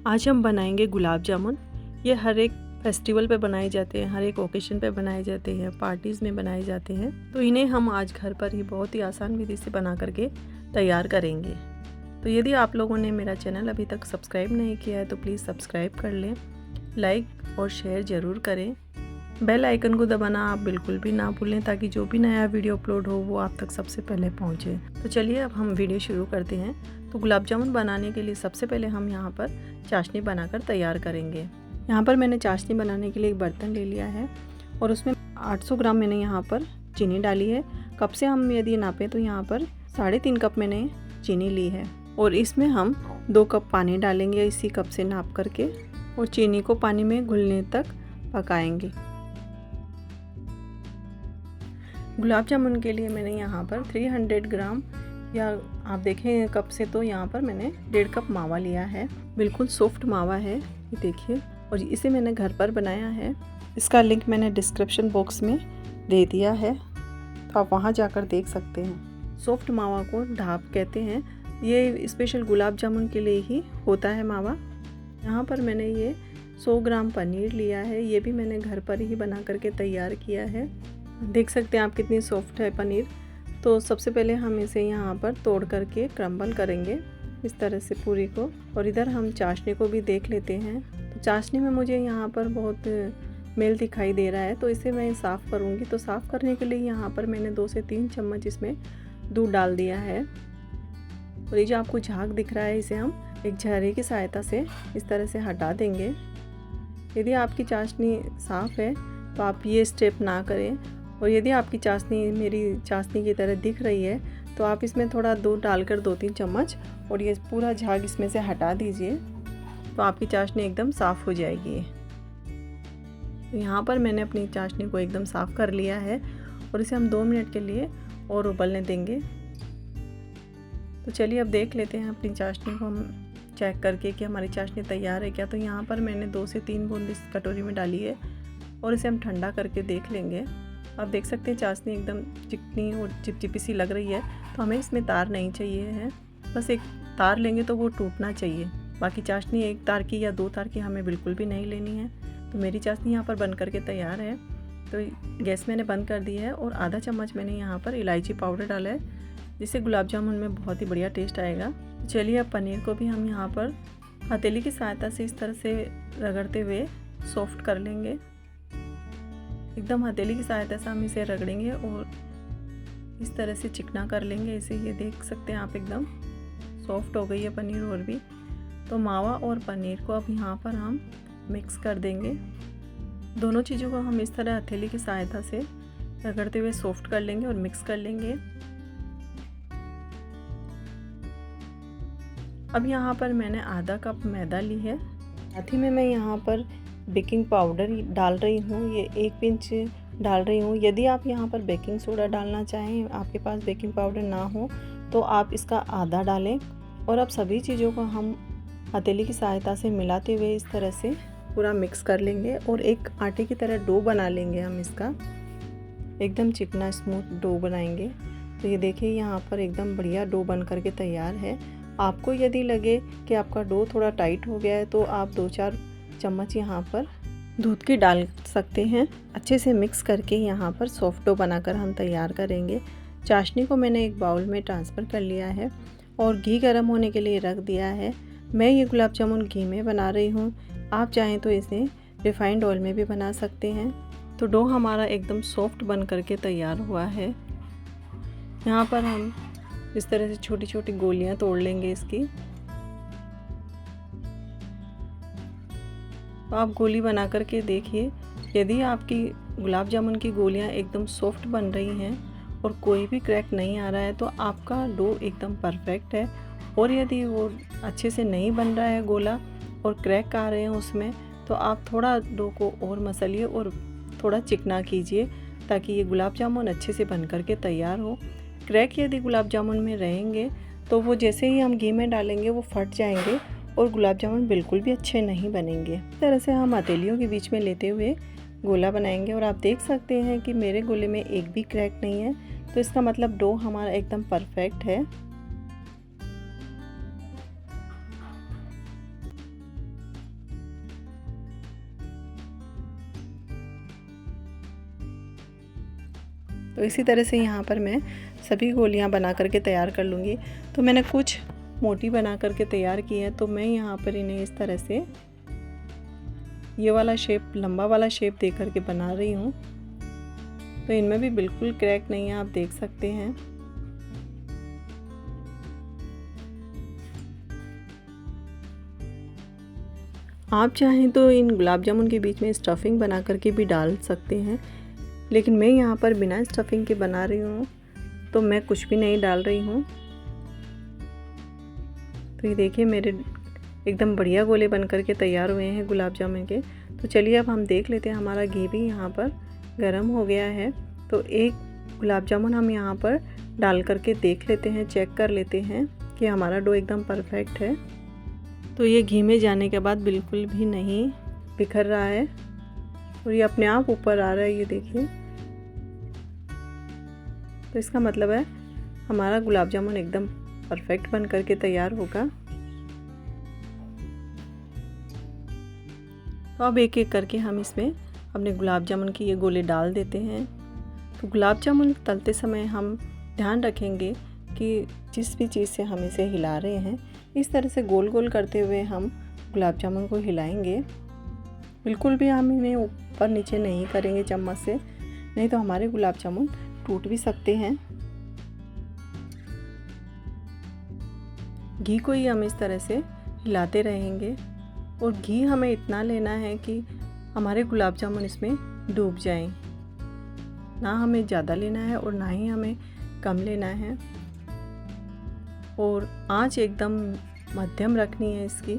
आज हम बनाएंगे गुलाब जामुन। ये हर एक फेस्टिवल पे बनाए जाते हैं, हर एक ओकेशन पे बनाए जाते हैं, पार्टीज़ में बनाए जाते हैं। तो इन्हें हम आज घर पर ही बहुत ही आसान विधि से बना करके तैयार करेंगे। तो यदि आप लोगों ने मेरा चैनल अभी तक सब्सक्राइब नहीं किया है तो प्लीज़ सब्सक्राइब कर लें, लाइक और शेयर ज़रूर करें। बेल आइकन को दबाना आप बिल्कुल भी ना भूलें ताकि जो भी नया वीडियो अपलोड हो वो आप तक सबसे पहले पहुंचे। तो चलिए अब हम वीडियो शुरू करते हैं। तो गुलाब जामुन बनाने के लिए सबसे पहले हम यहाँ पर चाशनी बनाकर तैयार करेंगे। यहाँ पर मैंने चाशनी बनाने के लिए एक बर्तन ले लिया है और उसमें 800 ग्राम मैंने यहाँ पर चीनी डाली है। कप से हम यदि नापें तो यहाँ पर 3.5 कप मैंने चीनी ली है और इसमें हम 2 कप पानी डालेंगे इसी कप से नाप करके और चीनी को पानी में घुलने तक पकाएंगे। गुलाब जामुन के लिए मैंने यहाँ पर 300 ग्राम या आप देखें कप से तो यहाँ पर मैंने 1.5 कप मावा लिया है। बिल्कुल सॉफ्ट मावा है, ये देखिए, और इसे मैंने घर पर बनाया है। इसका लिंक मैंने डिस्क्रिप्शन बॉक्स में दे दिया है, तो आप वहाँ जाकर देख सकते हैं। सॉफ्ट मावा को ढाप कहते हैं। ये स्पेशल गुलाब जामुन के लिए ही होता है मावा। यहाँ पर मैंने ये 100 ग्राम पनीर लिया है। ये भी मैंने घर पर ही बना करके तैयार किया है। देख सकते हैं आप कितनी सॉफ्ट है पनीर। तो सबसे पहले हम इसे यहाँ पर तोड़ करके क्रम्बल करेंगे इस तरह से पूरी को। और इधर हम चाशनी को भी देख लेते हैं। तो चाशनी में मुझे यहाँ पर बहुत मेल दिखाई दे रहा है, तो इसे मैं साफ़ करूँगी। तो साफ़ करने के लिए यहाँ पर मैंने 2 से 3 चम्मच इसमें दूध डाल दिया है। और ये जो आपको झाग दिख रहा है इसे हम एक झारे की सहायता से इस तरह से हटा देंगे। यदि आपकी चाशनी साफ़ है तो आप ये स्टेप ना करें, और यदि आपकी चाशनी मेरी चाशनी की तरह दिख रही है तो आप इसमें थोड़ा दूध डालकर 2-3 चम्मच और ये पूरा झाग इसमें से हटा दीजिए, तो आपकी चाशनी एकदम साफ़ हो जाएगी। तो यहाँ पर मैंने अपनी चाशनी को एकदम साफ़ कर लिया है और इसे हम 2 मिनट के लिए और उबलने देंगे। तो चलिए अब देख लेते हैं अपनी चाशनी को हम चेक करके कि हमारी चाशनी तैयार है क्या। तो यहाँ पर मैंने 2 से 3 बूंद इस कटोरी में डाली है और इसे हम ठंडा करके देख लेंगे। आप देख सकते हैं चाशनी एकदम चिकनी और चिपचिपी सी लग रही है। तो हमें इसमें तार नहीं चाहिए है, बस एक तार लेंगे तो वो टूटना चाहिए। बाकी चाशनी 1 तार की या 2 तार की हमें बिल्कुल भी नहीं लेनी है। तो मेरी चाशनी यहाँ पर बन करके तैयार है। तो गैस मैंने बंद कर दी है और आधा चम्मच मैंने यहाँ पर इलायची पाउडर डाला है, जिससे गुलाब जामुन में बहुत ही बढ़िया टेस्ट आएगा। चलिए अब पनीर को भी हम यहाँ पर हथेली की सहायता से इस तरह से रगड़ते हुए सॉफ्ट कर लेंगे। एकदम हथेली की सहायता से हम इसे रगड़ेंगे और इस तरह से चिकना कर लेंगे इसे। ये देख सकते हैं आप एकदम सॉफ्ट हो गई है पनीर और भी। तो मावा और पनीर को अब यहाँ पर हम मिक्स कर देंगे। दोनों चीज़ों को हम इस तरह हथेली की सहायता से रगड़ते हुए सॉफ्ट कर लेंगे और मिक्स कर लेंगे। अब यहाँ पर मैंने आधा कप मैदा ली है। साथ ही में मैं यहाँ पर बेकिंग पाउडर डाल रही हूँ, ये 1 पिंच डाल रही हूँ। यदि आप यहाँ पर बेकिंग सोडा डालना चाहें, आपके पास बेकिंग पाउडर ना हो तो आप इसका आधा डालें। और अब सभी चीज़ों को हम हथेली की सहायता से मिलाते हुए इस तरह से पूरा मिक्स कर लेंगे और एक आटे की तरह डो बना लेंगे। हम इसका एकदम चिकना स्मूथ डो बनाएंगे। तो ये देखिए यहाँ पर एकदम बढ़िया डो बन करके तैयार है। आपको यदि लगे कि आपका डो थोड़ा टाइट हो गया है तो आप 2-4 चम्मच यहाँ पर दूध की डाल सकते हैं। अच्छे से मिक्स करके यहाँ पर सॉफ्ट डो बनाकर हम तैयार करेंगे। चाशनी को मैंने एक बाउल में ट्रांसफ़र कर लिया है और घी गर्म होने के लिए रख दिया है। मैं ये गुलाब जामुन घी में बना रही हूँ, आप चाहें तो इसे रिफाइंड ऑयल में भी बना सकते हैं। तो डो हमारा एकदम सॉफ्ट बन करके तैयार हुआ है। यहाँ पर हम इस तरह से छोटी छोटी गोलियाँ तोड़ लेंगे इसकी। तो आप गोली बना करके देखिए। यदि आपकी गुलाब जामुन की गोलियां एकदम सॉफ्ट बन रही हैं और कोई भी क्रैक नहीं आ रहा है तो आपका डो एकदम परफेक्ट है। और यदि वो अच्छे से नहीं बन रहा है गोला और क्रैक आ रहे हैं उसमें, तो आप थोड़ा डो को और मसलिए और थोड़ा चिकना कीजिए ताकि ये गुलाब जामुन अच्छे से बन करके तैयार हो। क्रैक यदि गुलाब जामुन में रहेंगे तो वो जैसे ही हम घी में डालेंगे वो फट जाएंगे और गुलाब जामुन बिल्कुल भी अच्छे नहीं बनेंगे। इस तरह से हम हथेलियों के बीच में लेते हुए गोला बनाएंगे और आप देख सकते हैं कि मेरे गोले में एक भी क्रैक नहीं है, तो इसका मतलब डो हमारा एकदम परफेक्ट है। तो इसी तरह से यहाँ पर मैं सभी गोलियाँ बना करके तैयार कर लूँगी। तो मैंने कुछ मोटी बना करके तैयार की है, तो मैं यहाँ पर इन्हें इस तरह से ये वाला शेप, लंबा वाला शेप दे करके बना रही हूँ। तो इनमें भी बिल्कुल क्रैक नहीं है, आप देख सकते हैं। आप चाहें तो इन गुलाब जामुन के बीच में स्टफिंग बना करके भी डाल सकते हैं, लेकिन मैं यहाँ पर बिना स्टफिंग के बना रही हूँ, तो मैं कुछ भी नहीं डाल रही हूँ। तो ये देखिए मेरे एकदम बढ़िया गोले बन करके तैयार हुए हैं गुलाब जामुन के। तो चलिए अब हम देख लेते हैं, हमारा घी भी यहाँ पर गरम हो गया है। तो एक गुलाब जामुन हम यहाँ पर डाल करके देख लेते हैं, चेक कर लेते हैं कि हमारा डो एकदम परफेक्ट है। तो ये घी में जाने के बाद बिल्कुल भी नहीं बिखर रहा है और ये अपने आप ऊपर आ रहा है, ये देखिए। तो इसका मतलब है हमारा गुलाब जामुन एकदम परफेक्ट बन करके तैयार होगा। तो अब एक एक करके हम इसमें अपने गुलाब जामुन के ये गोले डाल देते हैं। तो गुलाब जामुन तलते समय हम ध्यान रखेंगे कि जिस भी चीज़ से हम इसे हिला रहे हैं, इस तरह से गोल गोल करते हुए हम गुलाब जामुन को हिलाएंगे। बिल्कुल भी हम इन्हें ऊपर नीचे नहीं करेंगे चम्मच से, नहीं तो हमारे गुलाब जामुन टूट भी सकते हैं। घी को ही हम इस तरह से हिलाते रहेंगे और घी हमें इतना लेना है कि हमारे गुलाब जामुन इसमें डूब जाएं। ना हमें ज़्यादा लेना है और ना ही हमें कम लेना है, और आंच एकदम मध्यम रखनी है इसकी।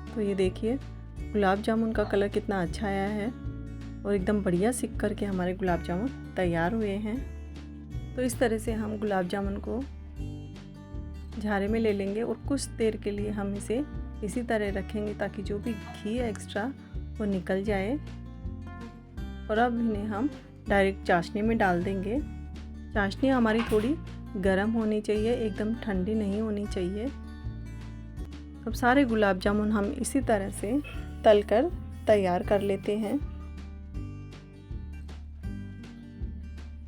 तो ये देखिए गुलाब जामुन का कलर कितना अच्छा आया है और एकदम बढ़िया सिक करके हमारे गुलाब जामुन तैयार हुए हैं। तो इस तरह से हम गुलाब जामुन को झारे में ले लेंगे और कुछ देर के लिए हम इसे इसी तरह रखेंगे ताकि जो भी घी है एक्स्ट्रा वो निकल जाए। और अब इन्हें हम डायरेक्ट चाशनी में डाल देंगे। चाशनी हमारी थोड़ी गर्म होनी चाहिए, एकदम ठंडी नहीं होनी चाहिए। अब सारे गुलाब जामुन हम इसी तरह से तलकर तैयार कर लेते हैं।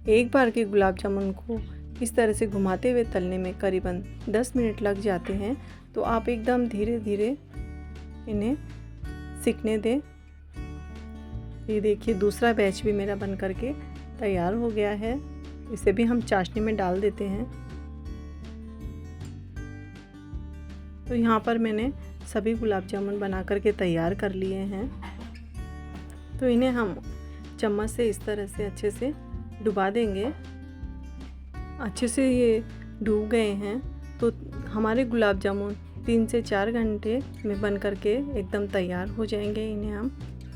एक बार के गुलाब जामुन को इस तरह से घुमाते हुए तलने में करीबन 10 मिनट लग जाते हैं। तो आप एकदम धीरे धीरे इन्हें सिकने दें। ये देखिए दूसरा बैच भी मेरा बन करके तैयार हो गया है। इसे भी हम चाशनी में डाल देते हैं। तो यहाँ पर मैंने सभी गुलाब जामुन बना करके तैयार कर लिए हैं। तो इन्हें हम चम्मच से इस तरह से अच्छे से डुबा देंगे। अच्छे से ये डूब गए हैं तो हमारे गुलाब जामुन 3 से 4 घंटे में बन करके एकदम तैयार हो जाएंगे। इन्हें हम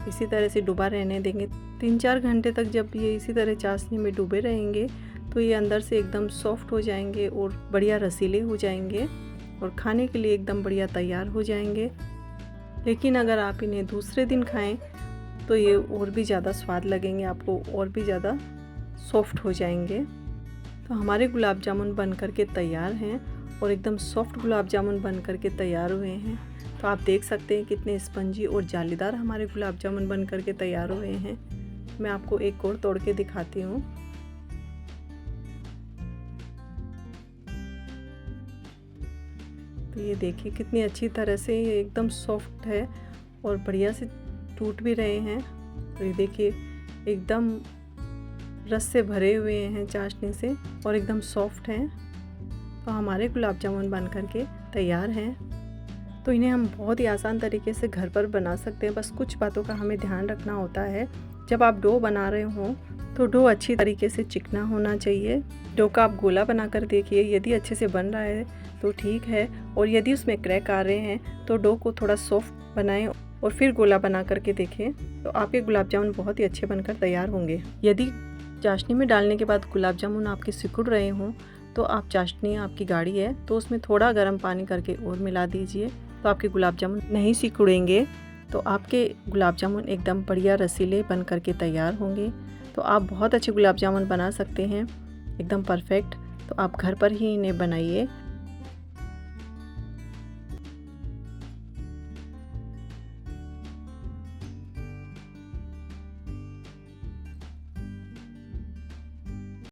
इसी तरह से डुबा रहने देंगे 3-4 घंटे तक। जब ये इसी तरह चाशनी में डूबे रहेंगे तो ये अंदर से एकदम सॉफ्ट हो जाएंगे और बढ़िया रसीले हो जाएंगे और खाने के लिए एकदम बढ़िया तैयार हो जाएंगे। लेकिन अगर आप इन्हें दूसरे दिन खाएं तो ये और भी ज़्यादा स्वाद लगेंगे आपको, और भी ज़्यादा सॉफ्ट हो जाएंगे। तो हमारे गुलाब जामुन बन करके तैयार हैं और एकदम सॉफ्ट गुलाब जामुन बन करके तैयार हुए हैं। तो आप देख सकते हैं कितने स्पंजी और जालीदार हमारे गुलाब जामुन बन करके तैयार हुए हैं। मैं आपको एक और तोड़ के दिखाती हूँ। तो ये देखिए कितनी अच्छी तरह से ये एकदम सॉफ्ट है और बढ़िया से टूट भी रहे हैं। तो ये देखिए एकदम रस से भरे हुए हैं चाशनी से और एकदम सॉफ्ट हैं। तो हमारे गुलाब जामुन बन करके तैयार हैं। तो इन्हें हम बहुत ही आसान तरीके से घर पर बना सकते हैं। बस कुछ बातों का हमें ध्यान रखना होता है। जब आप डो बना रहे हों तो डो अच्छी तरीके से चिकना होना चाहिए। डो का आप गोला बना कर देखिए, यदि अच्छे से बन रहा है तो ठीक है, और यदि उसमें क्रैक आ रहे हैं तो डो को थोड़ा सॉफ्ट बनाएं और फिर गोला बना करके देखें। तो आपके गुलाब जामुन बहुत ही अच्छे बनकर तैयार होंगे। यदि चाशनी में डालने के बाद गुलाब जामुन आपके सिकुड़ रहे हों तो आप चाशनी आपकी गाढ़ी है तो उसमें थोड़ा गर्म पानी करके और मिला दीजिए, तो आपके गुलाब जामुन नहीं सिकुड़ेंगे। तो आपके गुलाब जामुन एकदम बढ़िया रसीले बन करके तैयार होंगे। तो आप बहुत अच्छे गुलाब जामुन बना सकते हैं, एकदम परफेक्ट। तो आप घर पर ही इन्हें बनाइए